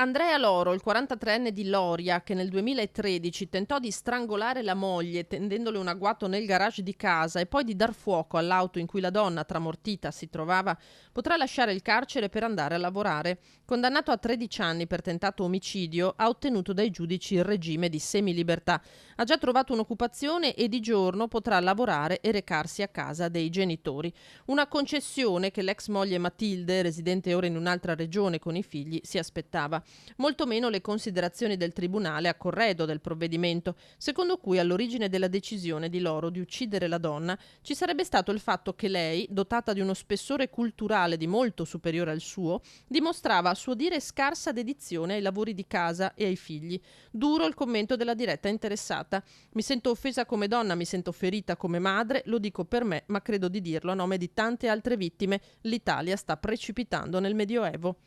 Andrea Loro, il 43enne di Loria, che nel 2013 tentò di strangolare la moglie tendendole un agguato nel garage di casa e poi di dar fuoco all'auto in cui la donna, tramortita, si trovava, potrà lasciare il carcere per andare a lavorare. Condannato a 13 anni per tentato omicidio, ha ottenuto dai giudici il regime di semilibertà. Ha già trovato un'occupazione e di giorno potrà lavorare e recarsi a casa dei genitori. Una concessione che l'ex moglie Matilde, residente ora in un'altra regione con i figli, si aspettava. Molto meno le considerazioni del tribunale a corredo del provvedimento, secondo cui all'origine della decisione di Loro di uccidere la donna ci sarebbe stato il fatto che lei, dotata di uno spessore culturale di molto superiore al suo, dimostrava a suo dire scarsa dedizione ai lavori di casa e ai figli. Duro il commento della diretta interessata. Mi sento offesa come donna, mi sento ferita come madre, lo dico per me, ma credo di dirlo a nome di tante altre vittime. L'Italia sta precipitando nel Medioevo.